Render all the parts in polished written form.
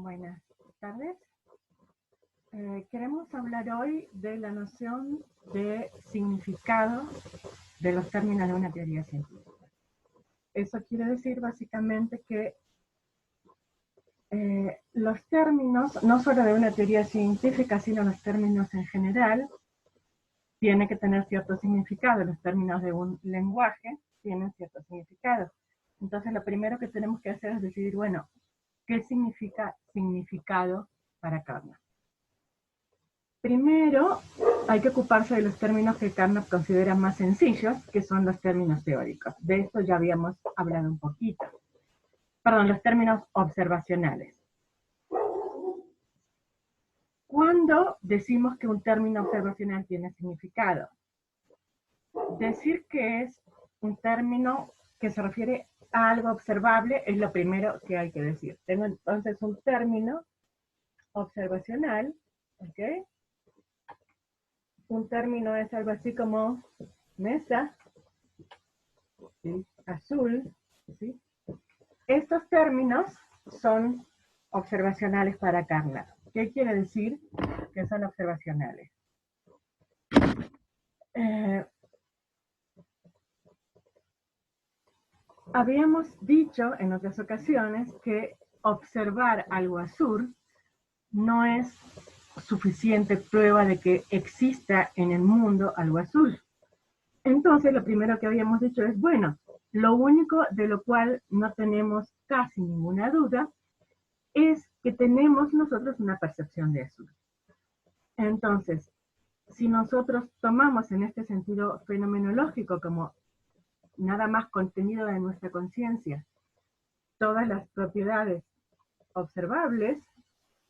Buenas tardes. Queremos hablar hoy de la noción de significado de los términos de una teoría científica. Eso quiere decir básicamente que los términos, no solo de una teoría científica, sino los términos en general, tienen que tener cierto significado. Los términos de un lenguaje tienen cierto significado. Entonces, lo primero que tenemos que hacer es decidir, bueno, ¿qué significa significado para Carnap? Primero, hay que ocuparse de los términos que Carnap considera más sencillos, que son los términos teóricos. De esto ya habíamos hablado un poquito. Perdón, los términos observacionales. ¿Cuándo decimos que un término observacional tiene significado? Decir que es un término que se refiere a algo observable es lo primero que hay que decir. Tengo entonces un término observacional, ¿ok? Un término es algo así como mesa, ¿sí? Azul, ¿sí? Estos términos son observacionales para Carnap. ¿Qué quiere decir que son observacionales? Habíamos dicho en otras ocasiones que observar algo azul no es suficiente prueba de que exista en el mundo algo azul. Entonces, lo primero que habíamos dicho es, bueno, lo único de lo cual no tenemos casi ninguna duda es que tenemos nosotros una percepción de azul. Entonces, si nosotros tomamos en este sentido fenomenológico como nada más contenido de nuestra conciencia todas las propiedades observables,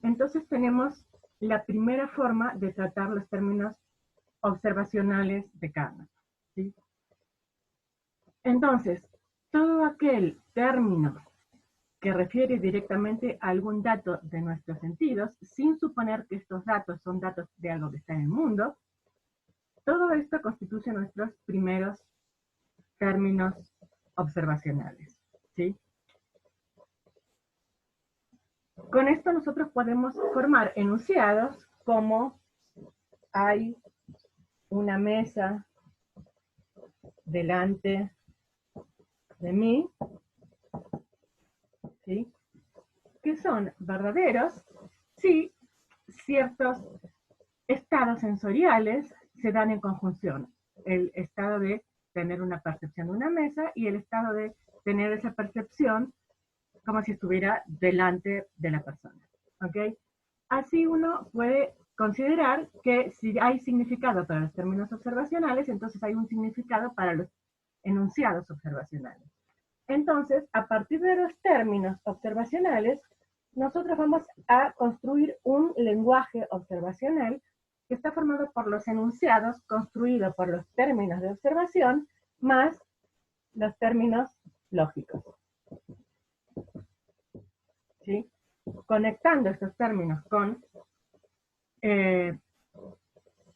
entonces tenemos la primera forma de tratar los términos observacionales de Carnap, ¿sí? Entonces, todo aquel término que refiere directamente a algún dato de nuestros sentidos, sin suponer que estos datos son datos de algo que está en el mundo, todo esto constituye nuestros primeros términos observacionales, ¿sí? Con esto nosotros podemos formar enunciados como hay una mesa delante de mí, ¿sí? Que son verdaderos si ciertos estados sensoriales se dan en conjunción. El estado de tener una percepción de una mesa y el estado de tener esa percepción como si estuviera delante de la persona, ¿ok? Así uno puede considerar que si hay significado para los términos observacionales, entonces hay un significado para los enunciados observacionales. Entonces, a partir de los términos observacionales, nosotros vamos a construir un lenguaje observacional que está formado por los enunciados, construido por los términos de observación, más los términos lógicos, ¿sí? Conectando estos términos con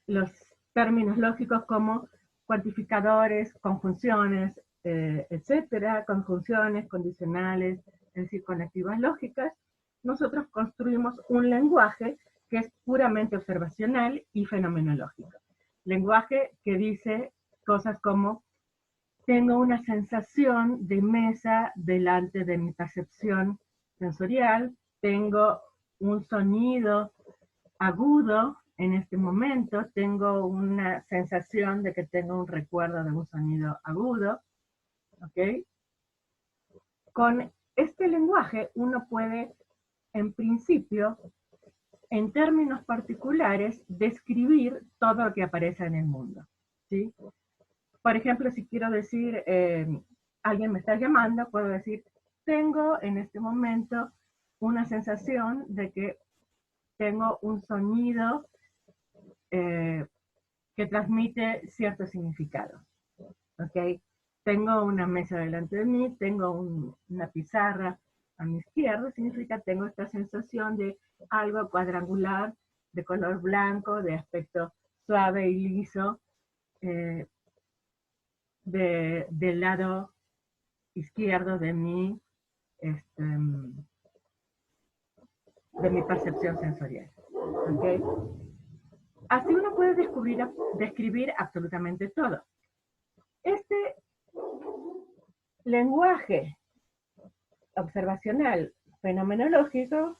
los términos lógicos como cuantificadores, conjunciones, etcétera, conjunciones, condicionales, es decir, conectivas lógicas, nosotros construimos un lenguaje que es puramente observacional y fenomenológico. Lenguaje que dice cosas como, tengo una sensación de mesa delante de mi percepción sensorial, tengo un sonido agudo en este momento, tengo una sensación de que tengo un recuerdo de un sonido agudo, ¿ok? Con este lenguaje uno puede, en principio, en términos particulares, describir todo lo que aparece en el mundo, ¿sí? Por ejemplo, si quiero decir, alguien me está llamando, puedo decir, tengo en este momento una sensación de que tengo un sonido que transmite cierto significado, ¿ok? Tengo una mesa delante de mí, tengo una pizarra a mi izquierda, significa tengo esta sensación de algo cuadrangular, de color blanco, de aspecto suave y liso, del lado izquierdo de mí, de mi percepción sensorial. ¿Okay? Así uno puede describir absolutamente todo. Este lenguaje observacional fenomenológico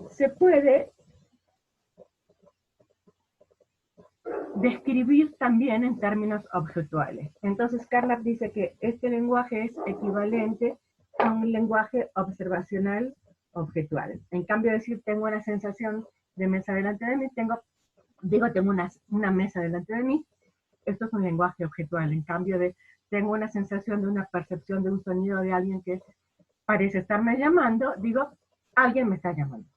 se puede describir también en términos objetuales. Entonces Carnap dice que este lenguaje es equivalente a un lenguaje observacional objetual. En cambio de decir tengo una sensación de mesa delante de mí, tengo una mesa delante de mí, esto es un lenguaje objetual. En cambio de tengo una sensación de una percepción de un sonido de alguien que parece estarme llamando, digo, alguien me está llamando.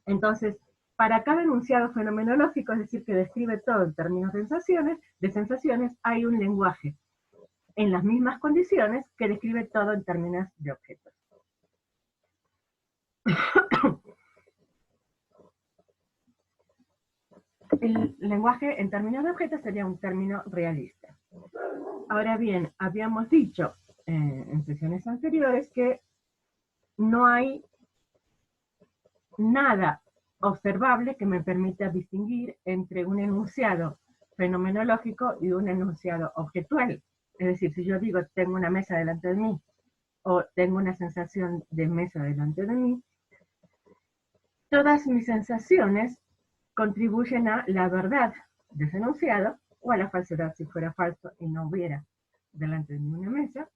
Entonces, para cada enunciado fenomenológico, es decir, que describe todo en términos de sensaciones, hay un lenguaje en las mismas condiciones que describe todo en términos de objetos. El lenguaje en términos de objetos sería un término realista. Ahora bien, habíamos dicho en sesiones anteriores que no hay nada observable que me permita distinguir entre un enunciado fenomenológico y un enunciado objetual. Es decir, si yo digo tengo una mesa delante de mí o tengo una sensación de mesa delante de mí, todas mis sensaciones contribuyen a la verdad de ese enunciado o a la falsedad si fuera falso y no hubiera delante de mí una mesa.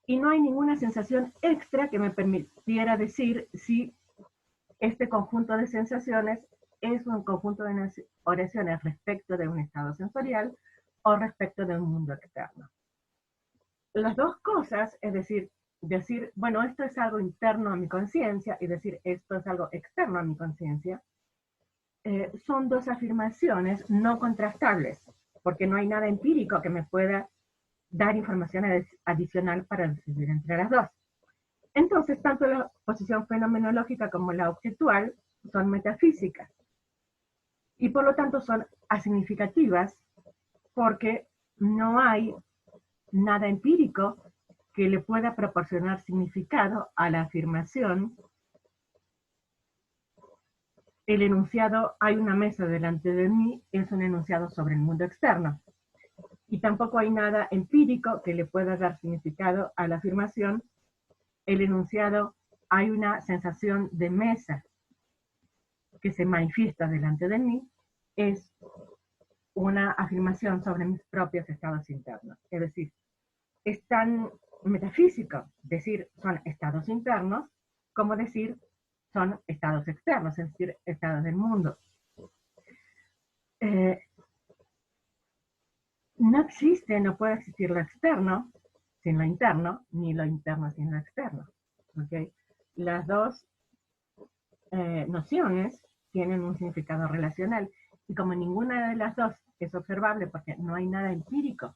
Y no hay ninguna sensación extra que me permitiera decir si este conjunto de sensaciones es un conjunto de oraciones respecto de un estado sensorial o respecto de un mundo externo. Las dos cosas, es decir, bueno, esto es algo interno a mi conciencia y decir esto es algo externo a mi conciencia, son dos afirmaciones no contrastables, porque no hay nada empírico que me pueda dar información adicional para decidir entre las dos. Entonces, tanto la posición fenomenológica como la objetual son metafísicas y por lo tanto son asignificativas porque no hay nada empírico que le pueda proporcionar significado a la afirmación. El enunciado hay una mesa delante de mí es un enunciado sobre el mundo externo. Y tampoco hay nada empírico que le pueda dar significado a la afirmación. El enunciado hay una sensación de mesa que se manifiesta delante de mí, es una afirmación sobre mis propios estados internos. Es decir, es tan metafísico decir son estados internos como decir son estados externos, es decir, estados del mundo. No existe, no puede existir lo externo sin lo interno, ni lo interno sin lo externo. ¿Okay? Las dos nociones tienen un significado relacional y como ninguna de las dos es observable porque no hay nada empírico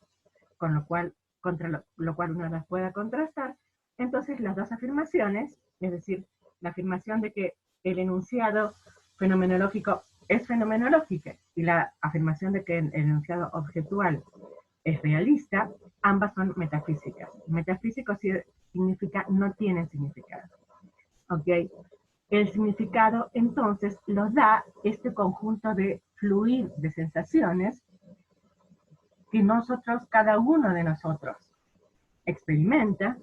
con lo cual, contra lo cual uno las pueda contrastar, entonces las dos afirmaciones, es decir, la afirmación de que el enunciado fenomenológico es fenomenológico y la afirmación de que el enunciado objetual es realista, ambas son metafísicas. Metafísico significa no tienen significado. ¿Ok? El significado entonces los da este conjunto de fluir de sensaciones que nosotros, cada uno de nosotros, experimenta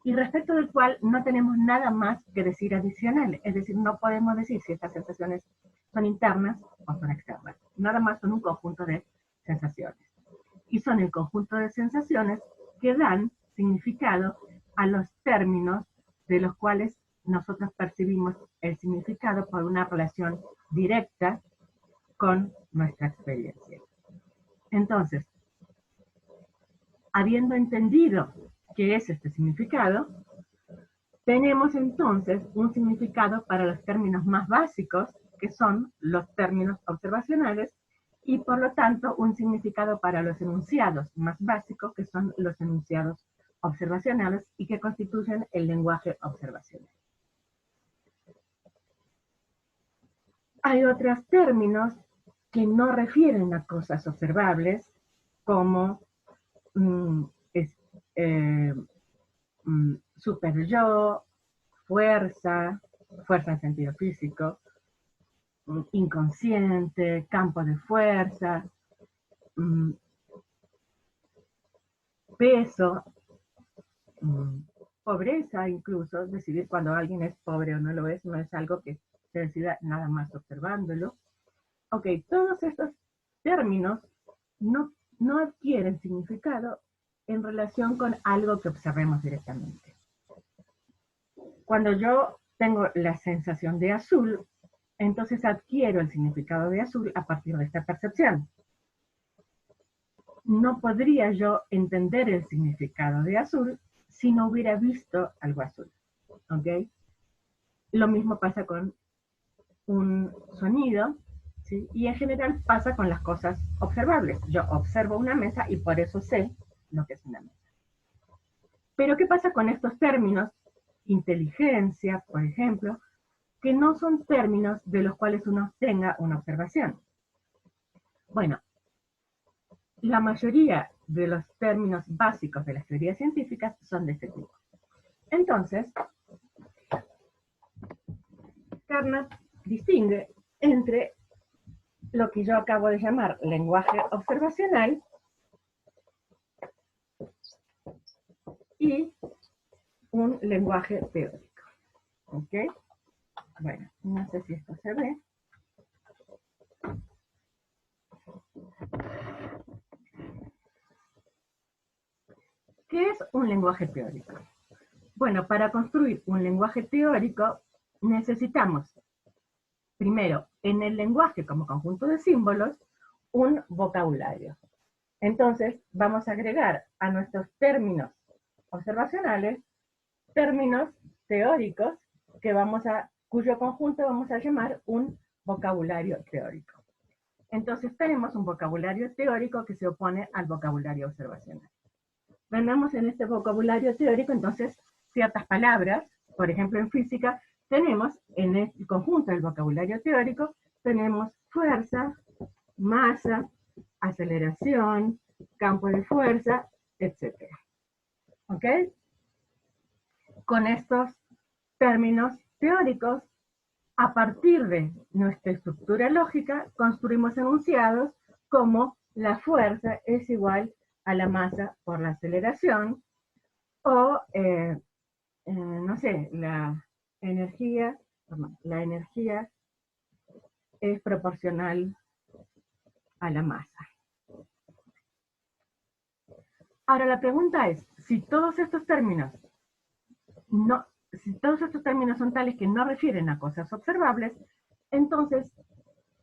y respecto del cual no tenemos nada más que decir adicional. Es decir, no podemos decir si estas sensaciones son internas o son externas. Nada más son un conjunto de sensaciones. Y son el conjunto de sensaciones que dan significado a los términos de los cuales nosotros percibimos el significado por una relación directa con nuestra experiencia. Entonces, habiendo entendido qué es este significado, tenemos entonces un significado para los términos más básicos, que son los términos observacionales, y por lo tanto un significado para los enunciados más básicos, que son los enunciados observacionales y que constituyen el lenguaje observacional. Hay otros términos que no refieren a cosas observables, como super yo, fuerza, fuerza en sentido físico, inconsciente, campo de fuerza, peso, pobreza incluso, decidir cuando alguien es pobre o no lo es, no es algo que se decida nada más observándolo. Ok, todos estos términos no adquieren significado en relación con algo que observemos directamente. Cuando yo tengo la sensación de azul, entonces adquiero el significado de azul a partir de esta percepción. No podría yo entender el significado de azul si no hubiera visto algo azul. ¿Ok? Lo mismo pasa con un sonido, ¿sí? Y en general pasa con las cosas observables. Yo observo una mesa y por eso sé lo que es una mesa. Pero ¿qué pasa con estos términos? Inteligencia, por ejemplo, que no son términos de los cuales uno tenga una observación. Bueno, la mayoría de los términos básicos de las teorías científicas son de este tipo. Entonces, Carnap distingue entre lo que yo acabo de llamar lenguaje observacional y un lenguaje teórico. ¿Ok? Bueno, no sé si esto se ve. ¿Qué es un lenguaje teórico? Bueno, para construir un lenguaje teórico necesitamos, primero, en el lenguaje como conjunto de símbolos, un vocabulario. Entonces, vamos a agregar a nuestros términos observacionales términos teóricos cuyo conjunto vamos a llamar un vocabulario teórico. Entonces tenemos un vocabulario teórico que se opone al vocabulario observacional. Tenemos en este vocabulario teórico entonces ciertas palabras, por ejemplo en física tenemos en el conjunto del vocabulario teórico, tenemos fuerza, masa, aceleración, campo de fuerza, etc. ¿Ok? Con estos términos teóricos, a partir de nuestra estructura lógica, construimos enunciados como la fuerza es igual a la masa por la aceleración, o, no sé, la energía es proporcional a la masa. Ahora la pregunta es, si todos estos términos son tales que no refieren a cosas observables, entonces,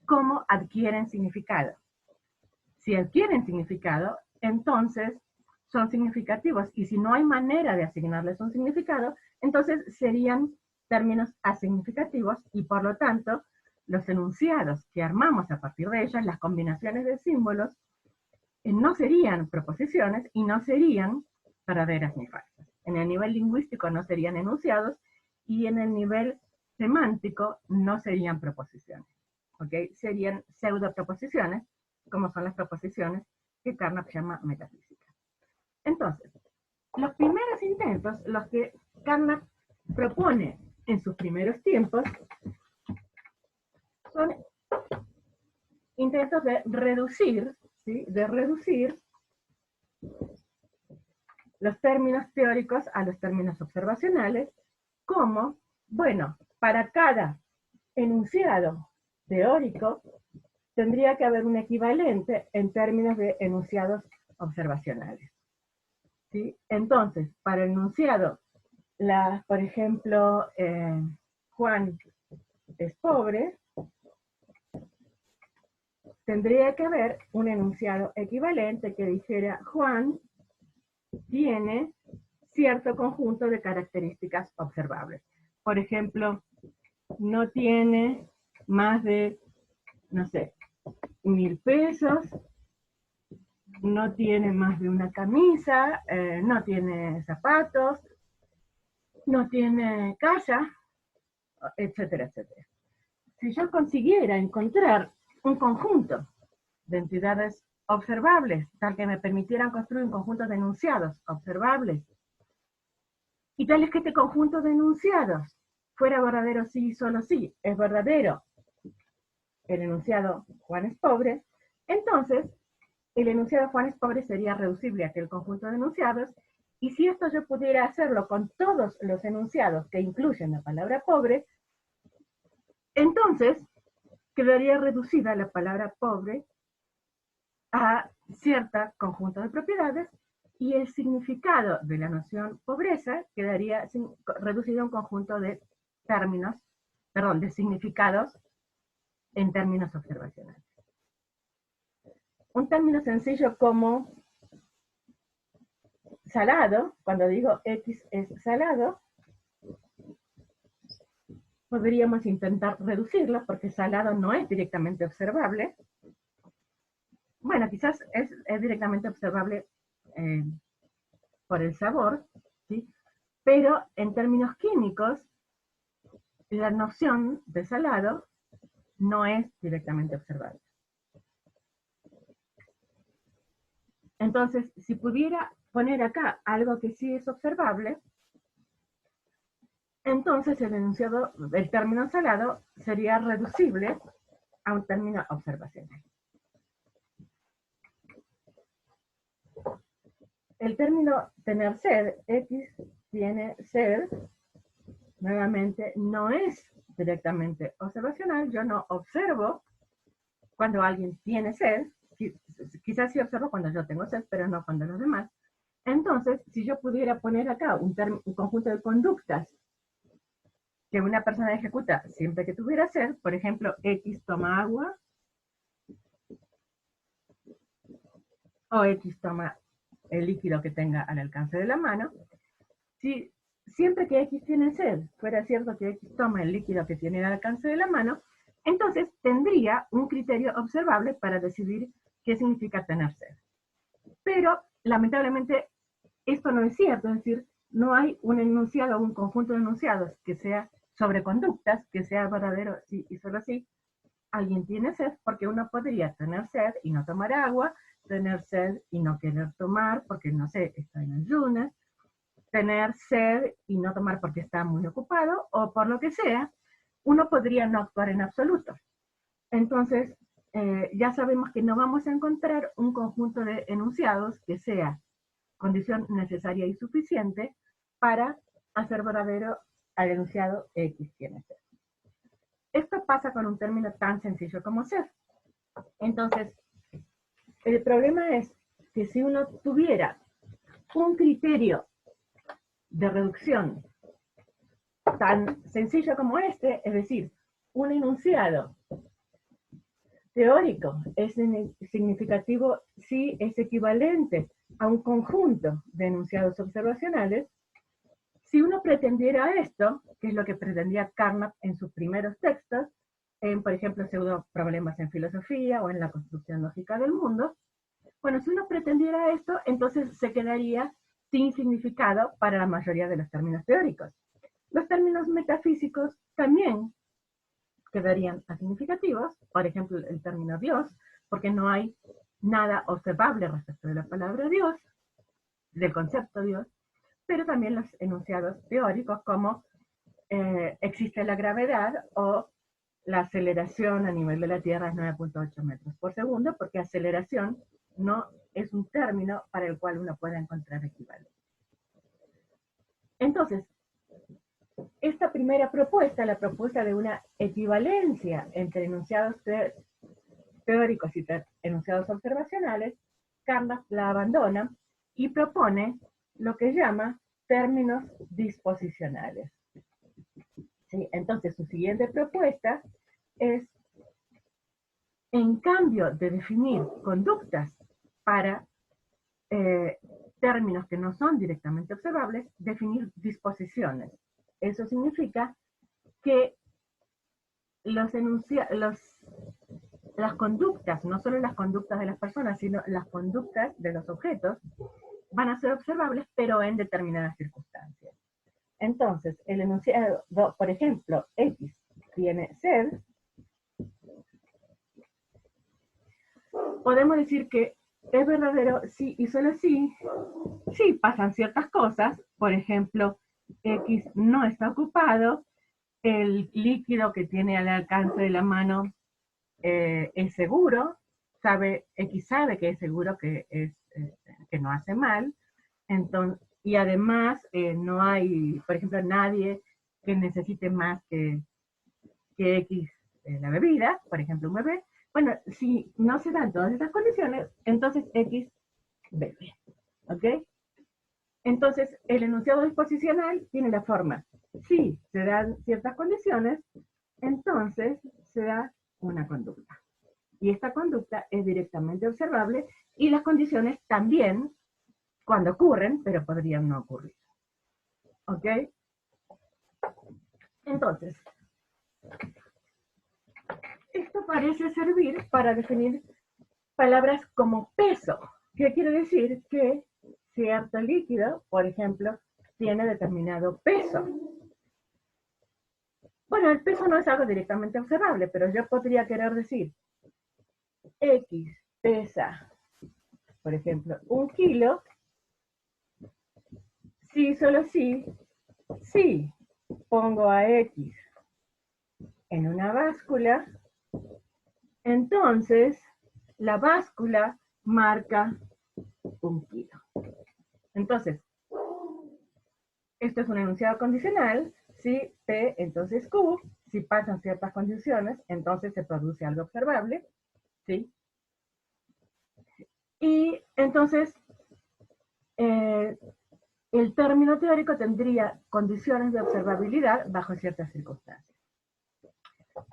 ¿cómo adquieren significado? Si adquieren significado, entonces son significativos, y si no hay manera de asignarles un significado, entonces serían términos asignificativos, y por lo tanto, los enunciados que armamos a partir de ellos, las combinaciones de símbolos, no serían proposiciones y no serían verdaderas ni falsas. En el nivel lingüístico no serían enunciados, y en el nivel semántico no serían proposiciones. ¿Okay? Serían pseudoproposiciones, como son las proposiciones que Carnap llama metafísica. Entonces, los primeros intentos, los que Carnap propone en sus primeros tiempos, son intentos de reducir, ¿sí? De reducir los términos teóricos a los términos observacionales, como, bueno, para cada enunciado teórico tendría que haber un equivalente en términos de enunciados observacionales. ¿Sí? Entonces, para el enunciado, por ejemplo, Juan es pobre, tendría que haber un enunciado equivalente que dijera Juan tiene cierto conjunto de características observables. Por ejemplo, no tiene más de, no sé, 1.000 pesos, no tiene más de una camisa, no tiene zapatos, no tiene casa, etcétera, etcétera. Si yo consiguiera encontrar un conjunto de entidades observables, tal que me permitieran construir un conjunto de enunciados observables Y tal es que este conjunto de enunciados fuera verdadero sí y solo sí, es verdadero el enunciado Juan es pobre, entonces el enunciado Juan es pobre sería reducible a aquel conjunto de enunciados, y si esto yo pudiera hacerlo con todos los enunciados que incluyen la palabra pobre, entonces quedaría reducida la palabra pobre a cierto conjunto de propiedades, y el significado de la noción pobreza quedaría reducido a un conjunto de términos, perdón, de significados en términos observacionales. Un término sencillo como salado, cuando digo X es salado, podríamos intentar reducirlo porque salado no es directamente observable. Bueno, quizás es directamente observable por el sabor, ¿sí? Pero en términos químicos, la noción de salado no es directamente observable. Entonces, si pudiera poner acá algo que sí es observable, entonces el término salado sería reducible a un término observacional. El término tener sed, X tiene sed, nuevamente no es directamente observacional. Yo no observo cuando alguien tiene sed, quizás sí observo cuando yo tengo sed, pero no cuando los demás. Entonces, si yo pudiera poner acá un conjunto de conductas que una persona ejecuta siempre que tuviera sed, por ejemplo, X toma agua, o X toma el líquido que tenga al alcance de la mano, si siempre que X tiene sed fuera cierto que X toma el líquido que tiene al alcance de la mano, entonces tendría un criterio observable para decidir qué significa tener sed. Pero, lamentablemente, esto no es cierto, es decir, no hay un enunciado o un conjunto de enunciados que sea sobre conductas, que sea verdadero sí y solo sí. Alguien tiene sed porque uno podría tener sed y no tomar agua, tener sed y no querer tomar porque, no sé, está en ayunas, tener sed y no tomar porque está muy ocupado, o por lo que sea, uno podría no actuar en absoluto. Entonces, ya sabemos que no vamos a encontrar un conjunto de enunciados que sea condición necesaria y suficiente para hacer verdadero al enunciado X tiene sed. Esto pasa con un término tan sencillo como sed. Entonces, el problema es que si uno tuviera un criterio de reducción tan sencillo como este, es decir, un enunciado teórico es significativo si es equivalente a un conjunto de enunciados observacionales, si uno pretendiera esto, que es lo que pretendía Carnap en sus primeros textos, en, por ejemplo, Pseudo Problemas en Filosofía o en La Construcción Lógica del Mundo, bueno, si uno pretendiera esto, entonces se quedaría sin significado para la mayoría de los términos teóricos. Los términos metafísicos también quedarían asignificativos, por ejemplo, el término Dios, porque no hay nada observable respecto de la palabra Dios, del concepto Dios, pero también los enunciados teóricos como existe la gravedad o la aceleración a nivel de la Tierra es 9.8 metros por segundo, porque aceleración no es un término para el cual uno pueda encontrar equivalente. Entonces, esta primera propuesta, la propuesta de una equivalencia entre enunciados teóricos y enunciados observacionales, Carnap la abandona y propone lo que llama términos disposicionales. ¿Sí? Entonces, su siguiente propuesta es, en cambio de definir conductas para términos que no son directamente observables, definir disposiciones. Eso significa que las conductas, no solo las conductas de las personas, sino las conductas de los objetos, van a ser observables, pero en determinadas circunstancias. Entonces, el enunciado, por ejemplo, X tiene sed, podemos decir que es verdadero sí y solo sí, sí pasan ciertas cosas, por ejemplo, X no está ocupado, el líquido que tiene al alcance de la mano es seguro, X sabe que es seguro, que no hace mal, entonces, y además no hay, por ejemplo, nadie que necesite más que X la bebida, por ejemplo, un bebé. Bueno, si no se dan todas esas condiciones, entonces X bebe. ¿Ok? Entonces, el enunciado disposicional tiene la forma: si se dan ciertas condiciones, entonces se da una conducta. Y esta conducta es directamente observable y las condiciones también, cuando ocurren, pero podrían no ocurrir. ¿Ok? Entonces, esto parece servir para definir palabras como peso. ¿Qué quiere decir? Que cierto líquido, por ejemplo, tiene determinado peso. Bueno, el peso no es algo directamente observable, pero yo podría querer decir X pesa, por ejemplo, 1 kilo, si solo si pongo a X en una báscula, entonces la báscula marca 1 kilo. Entonces, esto es un enunciado condicional. Si P, entonces Q. Si pasan ciertas condiciones, entonces se produce algo observable. ¿Sí? Y entonces, el término teórico tendría condiciones de observabilidad bajo ciertas circunstancias.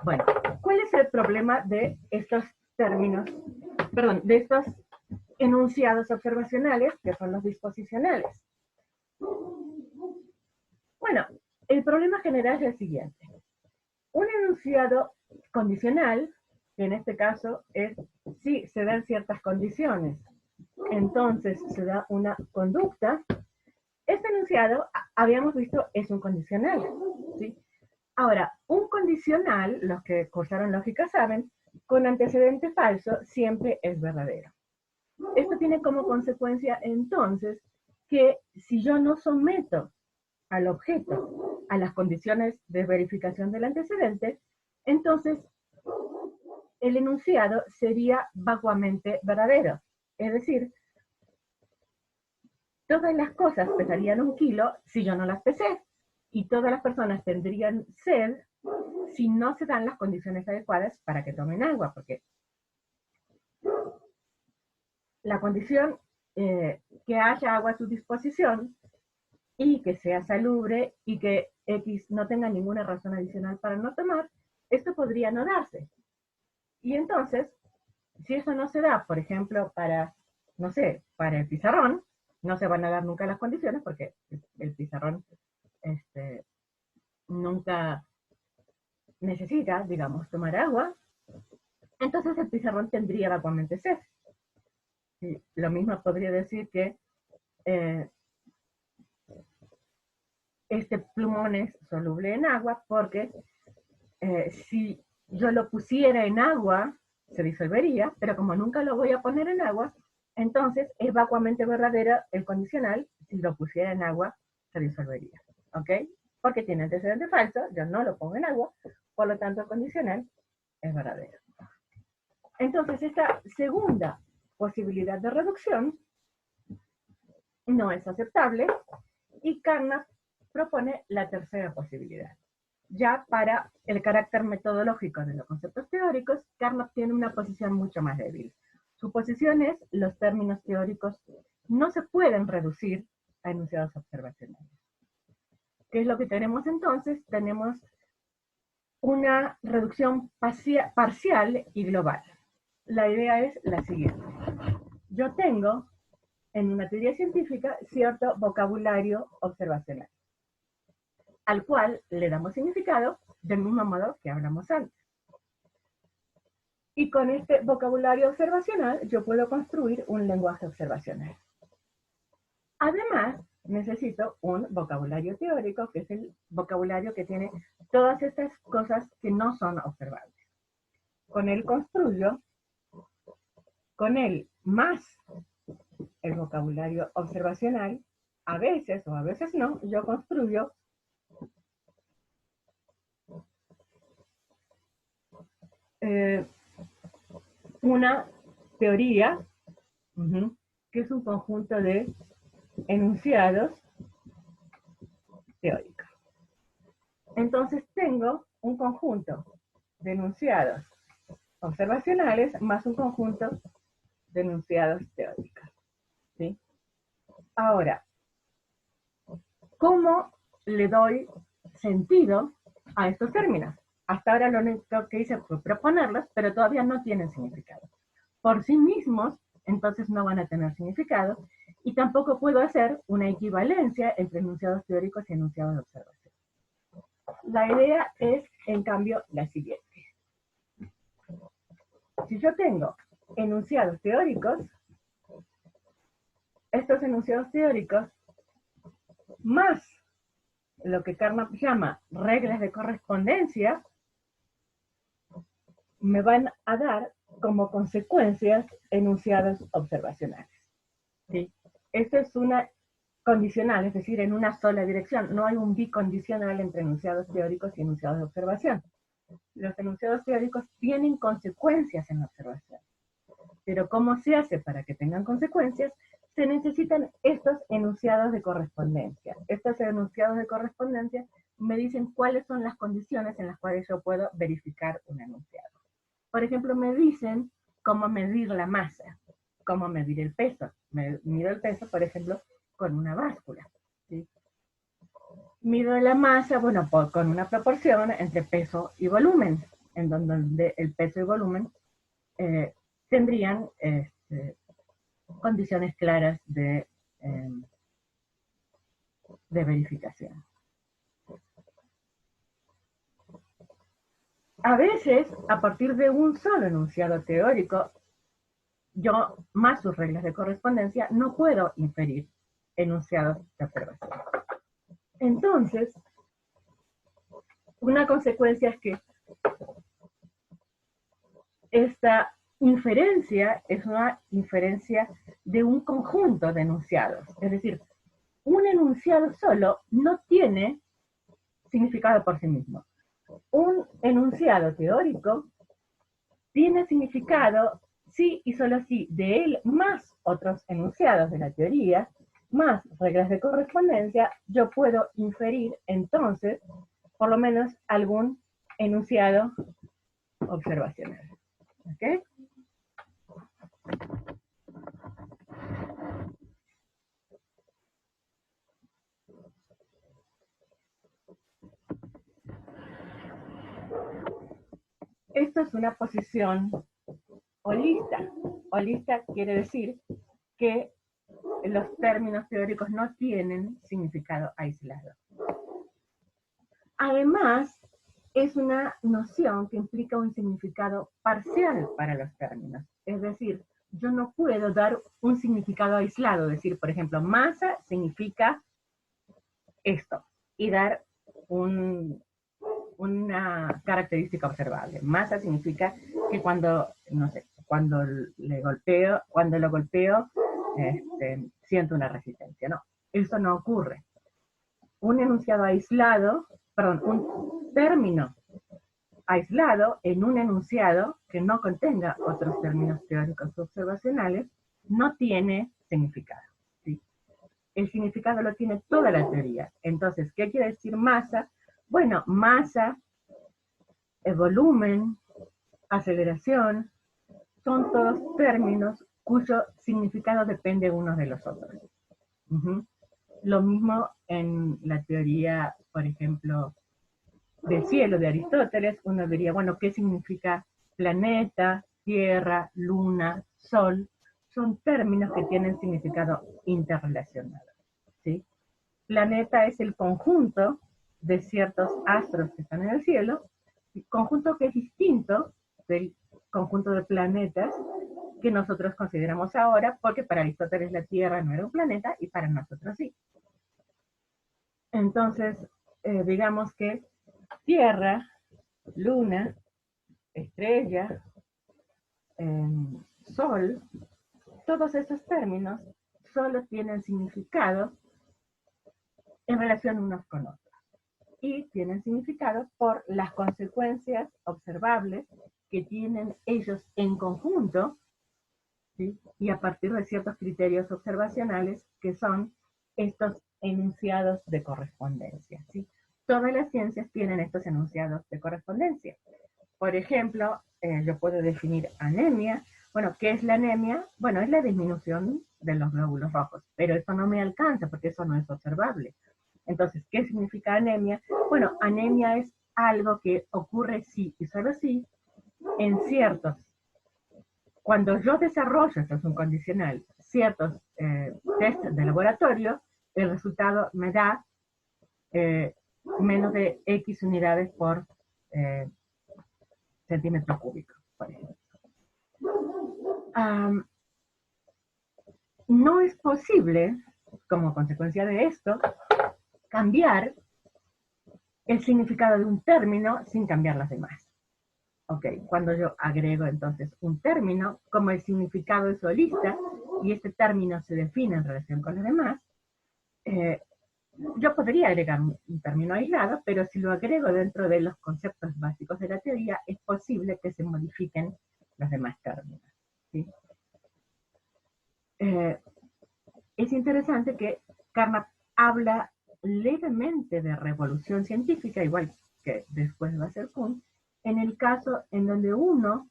Bueno, ¿cuál es el problema de estos términos, perdón, de estos enunciados observacionales, que son los disposicionales? Bueno, el problema general es el siguiente. Un enunciado condicional, que en este caso es si se dan ciertas condiciones, entonces se da una conducta. Este enunciado, habíamos visto, es un condicional, ¿sí? Ahora, un condicional, los que cursaron lógica saben, con antecedente falso siempre es verdadero. Esto tiene como consecuencia, entonces, que si yo no someto al objeto a las condiciones de verificación del antecedente, entonces el enunciado sería vaguamente verdadero. Es decir, todas las cosas pesarían 1 kilo si yo no las pesé, y todas las personas tendrían sed si no se dan las condiciones adecuadas para que tomen agua, porque la condición que haya agua a su disposición y que sea salubre y que X no tenga ninguna razón adicional para no tomar, esto podría no darse. Y entonces, si eso no se da, por ejemplo, no sé, para el pizarrón, no se van a dar nunca las condiciones porque el pizarrón nunca necesita, digamos, tomar agua, entonces el pizarrón tendría vacuamente sed. Y lo mismo podría decir que este plumón es soluble en agua porque si yo lo pusiera en agua, se disolvería, pero como nunca lo voy a poner en agua, entonces es vacuamente verdadero el condicional: si lo pusiera en agua, se disolvería. ¿Ok? Porque tiene antecedente falso, yo no lo pongo en agua, por lo tanto el condicional es verdadero. Entonces, esta segunda posibilidad de reducción no es aceptable y Carnap propone la tercera posibilidad. Ya para el carácter metodológico de los conceptos teóricos, Carnap tiene una posición mucho más débil. Su posición es: los términos teóricos no se pueden reducir a enunciados observacionales. ¿Qué es lo que tenemos entonces? Tenemos una reducción parcial y global. La idea es la siguiente. Yo tengo en una teoría científica cierto vocabulario observacional, al cual le damos significado del mismo modo que hablamos antes. Y con este vocabulario observacional yo puedo construir un lenguaje observacional. Además, necesito un vocabulario teórico, que es el vocabulario que tiene todas estas cosas que no son observables. Con él construyo, con él más el vocabulario observacional, a veces o a veces no, yo construyo una teoría, que es un conjunto de enunciados teóricos. Entonces tengo un conjunto de enunciados observacionales más un conjunto de enunciados teóricos, ¿sí? Ahora, ¿cómo le doy sentido a estos términos? Hasta ahora lo único que hice fue proponerlos, pero todavía no tienen significado. Por sí mismos, entonces no van a tener significado, y tampoco puedo hacer una equivalencia entre enunciados teóricos y enunciados de observación. La idea es, en cambio, la siguiente. Si yo tengo enunciados teóricos, estos enunciados teóricos, más lo que Karmap llama reglas de correspondencia, me van a dar como consecuencias enunciados observacionales, ¿sí? Esto es una condicional, es decir, en una sola dirección. No hay un bicondicional entre enunciados teóricos y enunciados de observación. Los enunciados teóricos tienen consecuencias en la observación. Pero ¿cómo se hace para que tengan consecuencias? Se necesitan estos enunciados de correspondencia. Estos enunciados de correspondencia me dicen cuáles son las condiciones en las cuales yo puedo verificar un enunciado. Por ejemplo, me dicen cómo medir la masa, cómo medir el peso. Mido el peso, por ejemplo, con una báscula, ¿sí? Mido la masa, bueno, con una proporción entre peso y volumen, en donde el peso y volumen tendrían condiciones claras de verificación. A veces, a partir de un solo enunciado teórico, yo, más sus reglas de correspondencia, no puedo inferir enunciados de observación. Entonces, una consecuencia es que esta inferencia es una inferencia de un conjunto de enunciados. Es decir, un enunciado solo no tiene significado por sí mismo. Un enunciado teórico tiene significado si y solo si de él más otros enunciados de la teoría, más reglas de correspondencia, yo puedo inferir entonces por lo menos algún enunciado observacional. ¿Ok? Esto es una posición holista. Holista quiere decir que los términos teóricos no tienen significado aislado. Además, es una noción que implica un significado parcial para los términos. Es decir, yo no puedo dar un significado aislado, decir, por ejemplo, masa significa esto, y dar una característica observable. Masa significa que cuando, no sé, cuando lo golpeo, siento una resistencia. No, eso no ocurre. Un enunciado aislado, perdón, un término aislado en un enunciado que no contenga otros términos teóricos observacionales, no tiene significado, ¿sí? El significado lo tiene toda la teoría. Entonces, ¿qué quiere decir masa? Bueno, masa, volumen, aceleración, son todos términos cuyo significado depende unos de los otros. Lo mismo en la teoría, por ejemplo, del cielo de Aristóteles, uno diría, bueno, ¿qué significa planeta, tierra, luna, sol? Son términos que tienen significado interrelacionado, ¿sí? Planeta es el conjunto de ciertos astros que están en el cielo, conjunto que es distinto del conjunto de planetas que nosotros consideramos ahora, porque para Aristóteles la Tierra no era un planeta y para nosotros sí. Entonces, digamos que Tierra, luna, estrella, sol, todos esos términos solo tienen significado en relación unos con otros. Y tienen significado por las consecuencias observables que tienen ellos en conjunto, ¿sí? Y a partir de ciertos criterios observacionales que son estos enunciados de correspondencia, ¿sí? Todas las ciencias tienen estos enunciados de correspondencia. Por ejemplo, yo puedo definir anemia. Bueno, ¿qué es la anemia? Bueno, es la disminución de los glóbulos rojos, pero eso no me alcanza porque eso no es observable. Entonces, ¿qué significa anemia? Bueno, anemia es algo que ocurre sí y solo sí en ciertos. Cuando yo desarrollo, esto es un condicional, ciertos test de laboratorio, el resultado me da menos de X unidades por centímetro cúbico, por ejemplo. No es posible, como consecuencia de esto, cambiar el significado de un término sin cambiar las demás. Ok, cuando yo agrego entonces un término, como el significado es holista y este término se define en relación con los demás, yo podría agregar un término aislado, pero si lo agrego dentro de los conceptos básicos de la teoría, es posible que se modifiquen los demás términos, ¿sí? Es interesante que Carnap habla levemente de revolución científica, igual que después va a ser Kuhn, en el caso en donde uno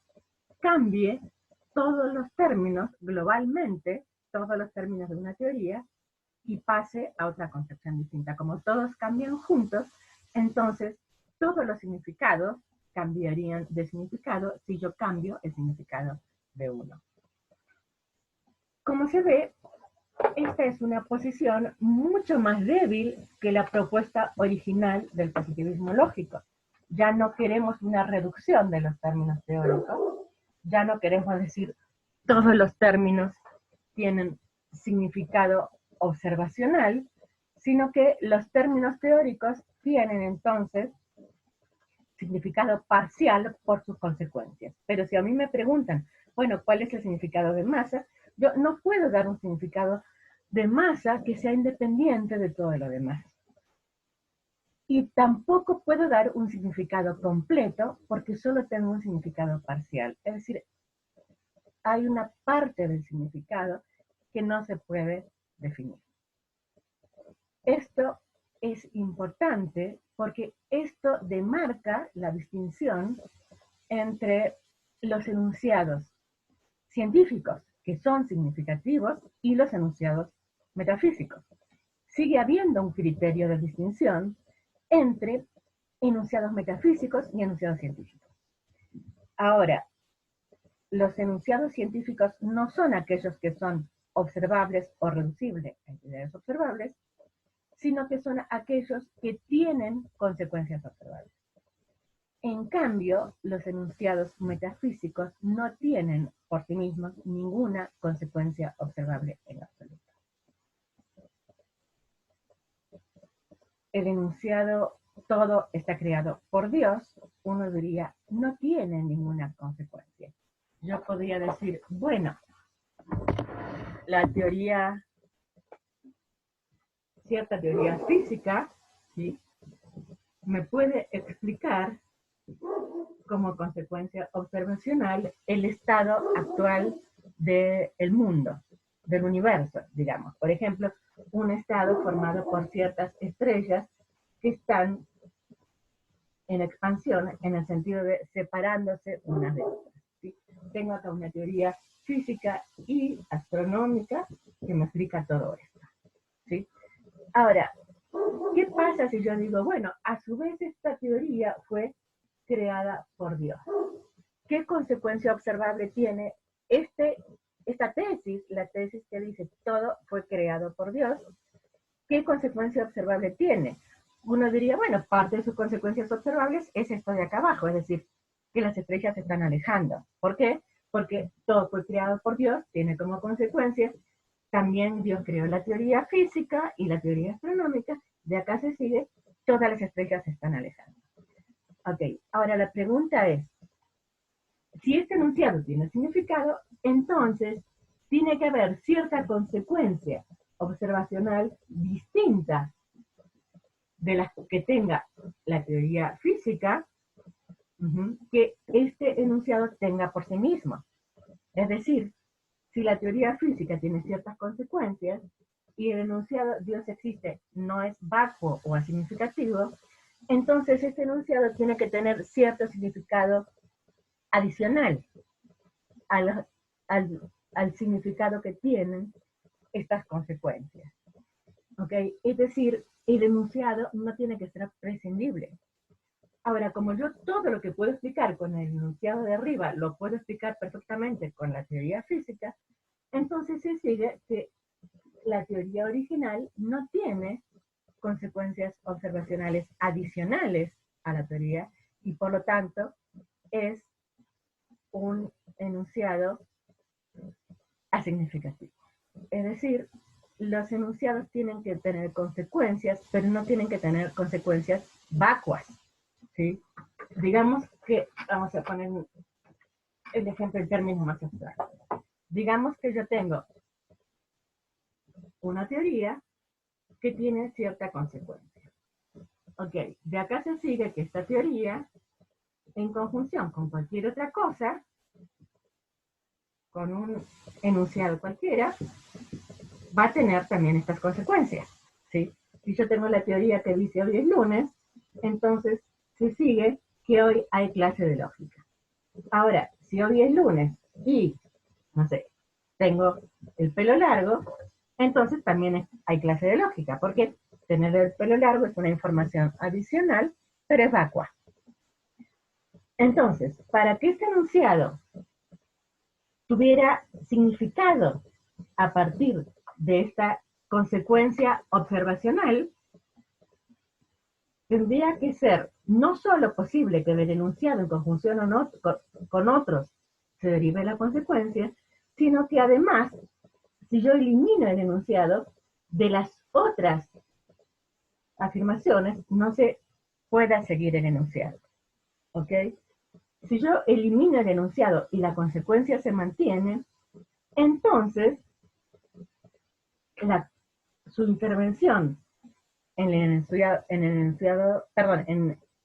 cambie todos los términos globalmente, todos los términos de una teoría, y pase a otra concepción distinta. Como todos cambian juntos, entonces todos los significados cambiarían de significado si yo cambio el significado de uno. Como se ve, esta es una posición mucho más débil que la propuesta original del positivismo lógico. Ya no queremos una reducción de los términos teóricos, ya no queremos decir todos los términos tienen significado observacional, sino que los términos teóricos tienen entonces significado parcial por sus consecuencias. Pero si a mí me preguntan, bueno, ¿cuál es el significado de masa? Yo no puedo dar un significado de masa que sea independiente de todo lo demás. Y tampoco puedo dar un significado completo porque solo tengo un significado parcial. Es decir, hay una parte del significado que no se puede definir. Esto es importante porque esto demarca la distinción entre los enunciados científicos, que son significativos, y los enunciados metafísicos. Sigue habiendo un criterio de distinción entre enunciados metafísicos y enunciados científicos. Ahora, los enunciados científicos no son aquellos que son observables o reducibles a entidades observables, sino que son aquellos que tienen consecuencias observables. En cambio, los enunciados metafísicos no tienen por sí mismos ninguna consecuencia observable en absoluto. El enunciado todo está creado por Dios, uno diría, no tiene ninguna consecuencia. Yo podría decir, bueno, la teoría, cierta teoría física, ¿sí?, me puede explicar como consecuencia observacional el estado actual del mundo, del universo, digamos. Por ejemplo, un estado formado por ciertas estrellas que están en expansión en el sentido de separándose unas de otras, ¿sí? Tengo acá una teoría física y astronómica que me explica todo esto, ¿sí? Ahora, ¿qué pasa si yo digo, bueno, a su vez esta teoría fue creada por Dios? ¿Qué consecuencia observable tiene esta tesis, la tesis que dice todo fue creado por Dios? ¿Qué consecuencia observable tiene? Uno diría, bueno, parte de sus consecuencias observables es esto de acá abajo, es decir, que las estrellas se están alejando. ¿Por qué? Porque todo fue creado por Dios, tiene como consecuencia, también Dios creó la teoría física y la teoría astronómica, de acá se sigue, todas las estrellas se están alejando. Ok, ahora la pregunta es, si este enunciado tiene significado, entonces tiene que haber cierta consecuencia observacional distinta de las que tenga la teoría física que este enunciado tenga por sí mismo. Es decir, si la teoría física tiene ciertas consecuencias y el enunciado Dios existe no es vacuo o asignificativo, entonces este enunciado tiene que tener cierto significado adicional al, al, al significado que tienen estas consecuencias. ¿Okay? Es decir, el enunciado no tiene que ser prescindible. Ahora, como yo todo lo que puedo explicar con el enunciado de arriba lo puedo explicar perfectamente con la teoría física, entonces se sigue que la teoría original no tiene consecuencias observacionales adicionales a la teoría y por lo tanto es un enunciado asignificativo. Es decir, los enunciados tienen que tener consecuencias, pero no tienen que tener consecuencias vacuas, ¿sí? Digamos que, vamos a poner el ejemplo en términos más abstractos. Digamos que yo tengo una teoría que tiene cierta consecuencia. Ok, de acá se sigue que esta teoría, en conjunción con cualquier otra cosa, con un enunciado cualquiera, va a tener también estas consecuencias, ¿sí? Si yo tengo la teoría que dice hoy es lunes, entonces se sigue que hoy hay clase de lógica. Ahora, si hoy es lunes y, no sé, tengo el pelo largo, entonces también hay clase de lógica, porque tener el pelo largo es una información adicional, pero es vacua. Entonces, para que este enunciado tuviera significado a partir de esta consecuencia observacional, tendría que ser no solo posible que del enunciado en conjunción con otros se derive la consecuencia, sino que además, si yo elimino el enunciado, de las otras afirmaciones no se pueda seguir el enunciado. ¿Ok? Si yo elimino el enunciado y la consecuencia se mantiene, entonces su intervención en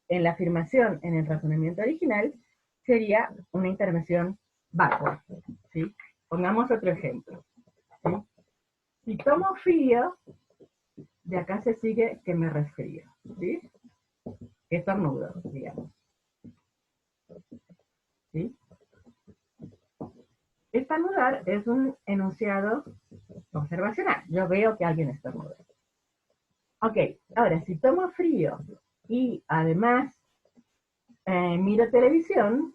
la afirmación, en el razonamiento original, sería una intervención vacua, ¿sí? Pongamos otro ejemplo, ¿sí? Si tomo frío, de acá se sigue que me resfrío, ¿sí? Que estornudo, digamos, ¿sí? Estornudar es un enunciado observacional. Yo veo que alguien estornuda. Ok, ahora si tomo frío y además miro televisión,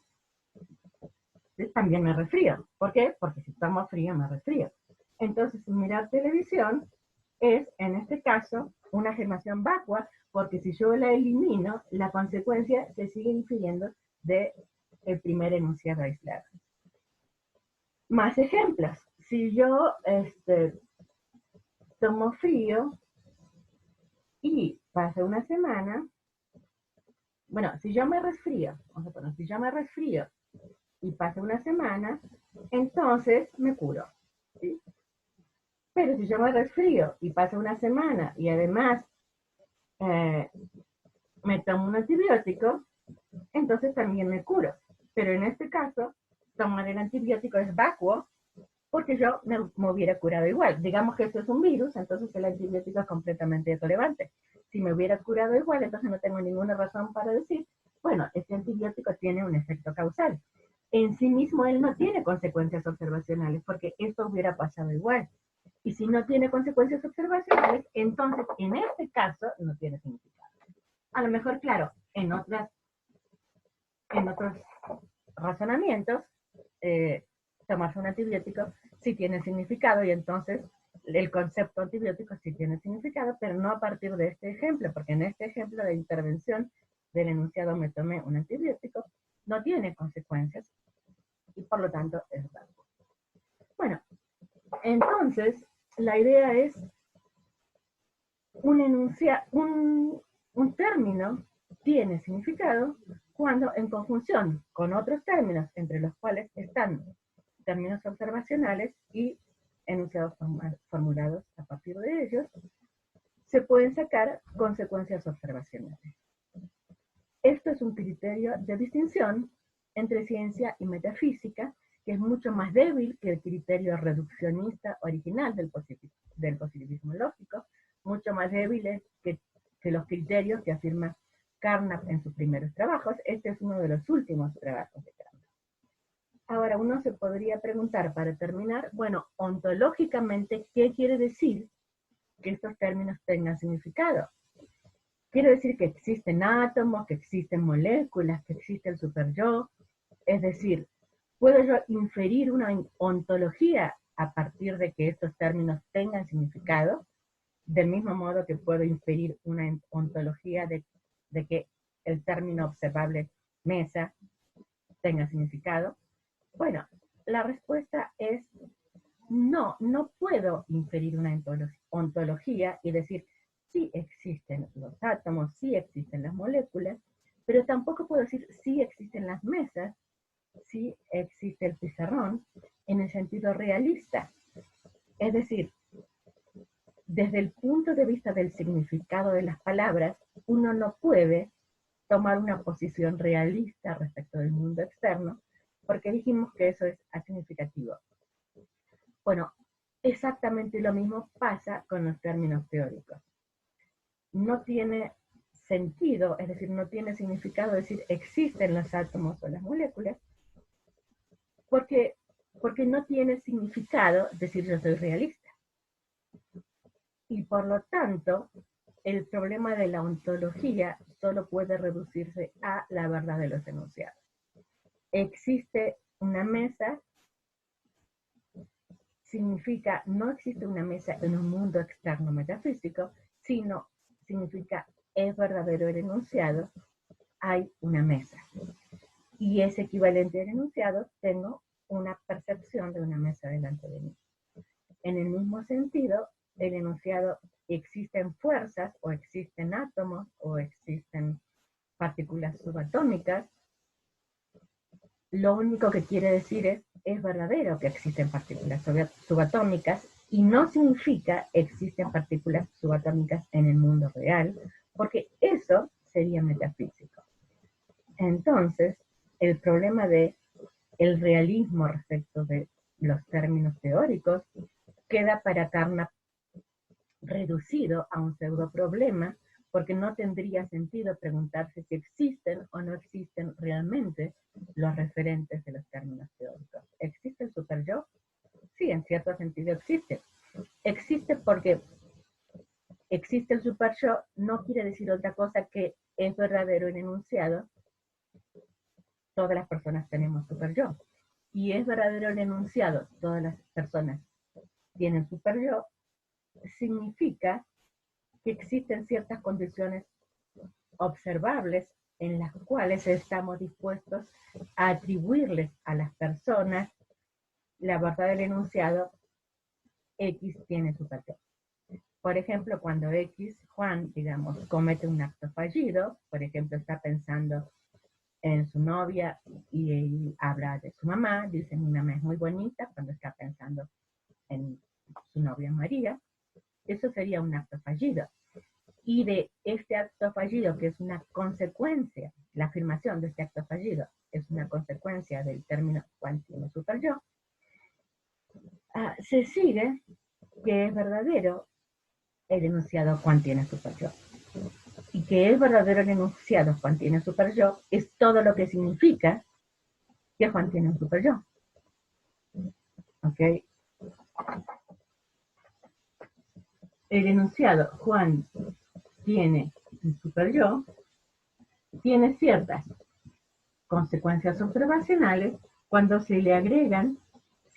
también me resfrío. ¿Por qué? Porque si tomo frío me resfrío. Entonces, mirar televisión es, en este caso, una afirmación vacua, porque si yo la elimino, la consecuencia se sigue infiriendo del primer enunciado aislado. Más ejemplos. Si yo tomo frío y pasa una semana, bueno, si yo me resfrío, vamos a poner, si yo me resfrío y pasa una semana, entonces me curo, ¿sí? Pero si yo me resfrío y pasa una semana y además eh, me tomo un antibiótico, entonces también me curo. Pero en este caso, tomar el antibiótico es vacuo porque yo me hubiera curado igual. Digamos que esto es un virus, entonces el antibiótico es completamente irrelevante. Si me hubiera curado igual, entonces no tengo ninguna razón para decir, bueno, este antibiótico tiene un efecto causal. En sí mismo él no tiene consecuencias observacionales porque esto hubiera pasado igual. Y si no tiene consecuencias observacionales, entonces en este caso no tiene significado. A lo mejor, claro, en otros razonamientos, tomarse un antibiótico sí tiene significado y entonces el concepto antibiótico sí tiene significado, pero no a partir de este ejemplo, porque en este ejemplo de intervención del enunciado me tomé un antibiótico, no tiene consecuencias y por lo tanto es válido. Bueno, entonces la idea es un término tiene significado cuando en conjunción con otros términos, entre los cuales están términos observacionales y enunciados formulados a partir de ellos, se pueden sacar consecuencias observacionales. Esto es un criterio de distinción entre ciencia y metafísica, que es mucho más débil que el criterio reduccionista original del positivismo lógico, mucho más débil que los criterios que afirma Carnap en sus primeros trabajos. Este es uno de los últimos trabajos de Carnap. Ahora, uno se podría preguntar, para terminar, bueno, ontológicamente, ¿qué quiere decir que estos términos tengan significado? Quiere decir que existen átomos, que existen moléculas, que existe el superyo. Es decir, ¿puedo yo inferir una ontología a partir de que estos términos tengan significado? Del mismo modo que puedo inferir una ontología de que el término observable mesa tenga significado. Bueno, la respuesta es no, no puedo inferir una ontología y decir sí existen los átomos, sí existen las moléculas, pero tampoco puedo decir sí existen las mesas, sí existe el pizarrón, en el sentido realista. Es decir, desde el punto de vista del significado de las palabras, uno no puede tomar una posición realista respecto del mundo externo, porque dijimos que eso es asignificativo. Bueno, exactamente lo mismo pasa con los términos teóricos. No tiene sentido, es decir, no tiene significado decir existen los átomos o las moléculas, porque no tiene significado decir yo soy realista. Y por lo tanto, el problema de la ontología solo puede reducirse a la verdad de los enunciados. Existe una mesa, significa no existe una mesa en un mundo externo metafísico, sino significa es verdadero el enunciado, hay una mesa. Y es equivalente al enunciado, tengo una percepción de una mesa delante de mí. En el mismo sentido, el enunciado existen fuerzas, o existen átomos, o existen partículas subatómicas. Lo único que quiere decir es verdadero que existen partículas subatómicas, y no significa existen partículas subatómicas en el mundo real, porque eso sería metafísico. Entonces, el problema de el realismo respecto de los términos teóricos queda para Carnap reducido a un pseudo problema, porque no tendría sentido preguntarse si existen o no existen realmente los referentes de los términos teóricos. ¿Existe el superyo? Sí, en cierto sentido existe. Existe porque existe el superyo, no quiere decir otra cosa que es verdadero el enunciado. Todas las personas tenemos superyo. Y es verdadero el enunciado, todas las personas tienen superyo, significa que existen ciertas condiciones observables en las cuales estamos dispuestos a atribuirles a las personas la verdad del enunciado X tiene superyo. Por ejemplo, cuando X, Juan, digamos, comete un acto fallido, por ejemplo, está pensando en su novia y habla de su mamá, dice mi mamá es muy bonita, cuando está pensando en su novia María, eso sería un acto fallido. Y de este acto fallido, que es una consecuencia, la afirmación de este acto fallido es una consecuencia del término Juan tiene superyo, se sigue que es verdadero el enunciado Juan tiene superyo. Y que es verdadero el enunciado Juan tiene superyo es todo lo que significa que Juan tiene un superyo. ¿Ok? El enunciado Juan tiene un superyo tiene ciertas consecuencias observacionales cuando se le agregan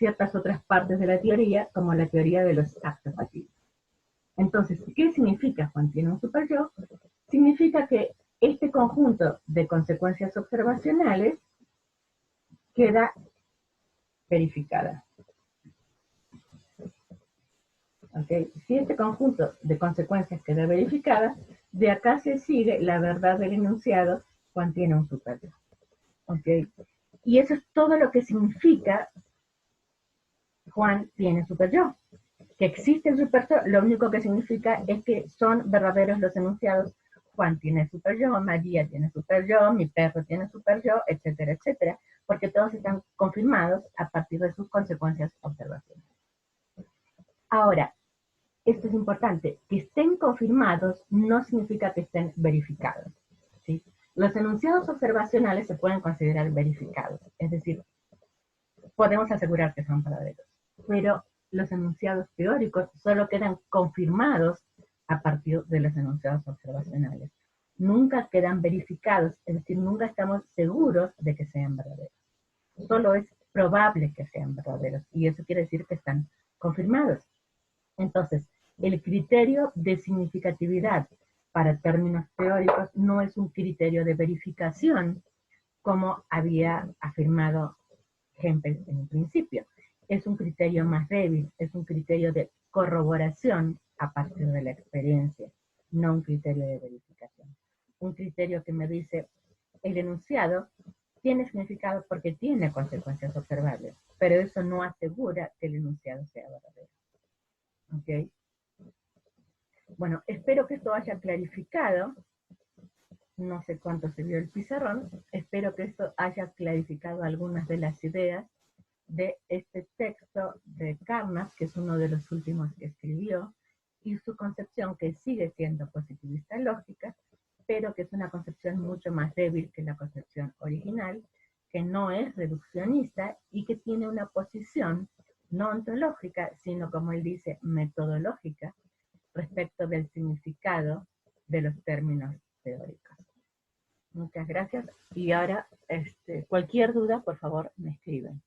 ciertas otras partes de la teoría, como la teoría de los actos fallidos. Entonces, ¿qué significa Juan tiene un superyo? Significa que este conjunto de consecuencias observacionales queda verificada. ¿Okay? Si este conjunto de consecuencias queda verificada, de acá se sigue la verdad del enunciado Juan tiene un superyo. ¿Okay? Y eso es todo lo que significa Juan tiene superyo. Que existe el superyo, lo único que significa es que son verdaderos los enunciados Juan tiene super yo, María tiene super yo, mi perro tiene super yo, etcétera, etcétera, porque todos están confirmados a partir de sus consecuencias observacionales. Ahora, esto es importante, que estén confirmados no significa que estén verificados, ¿sí? Los enunciados observacionales se pueden considerar verificados, es decir, podemos asegurar que son verdaderos, pero los enunciados teóricos solo quedan confirmados a partir de los enunciados observacionales. Nunca quedan verificados, es decir, nunca estamos seguros de que sean verdaderos. Solo es probable que sean verdaderos, y eso quiere decir que están confirmados. Entonces, el criterio de significatividad para términos teóricos no es un criterio de verificación, como había afirmado Hempel en un principio. Es un criterio más débil, es un criterio de corroboración a partir de la experiencia, no un criterio de verificación. Un criterio que me dice, el enunciado tiene significado porque tiene consecuencias observables, pero eso no asegura que el enunciado sea verdadero. ¿Ok? Bueno, espero que esto haya clarificado, no sé cuánto se vio el pizarrón, espero que esto haya clarificado algunas de las ideas de este texto de Carnap, que es uno de los últimos que escribió, y su concepción, que sigue siendo positivista lógica, pero que es una concepción mucho más débil que la concepción original, que no es reduccionista y que tiene una posición no ontológica, sino, como él dice, metodológica, respecto del significado de los términos teóricos. Muchas gracias. Y ahora, cualquier duda, por favor, me escriben.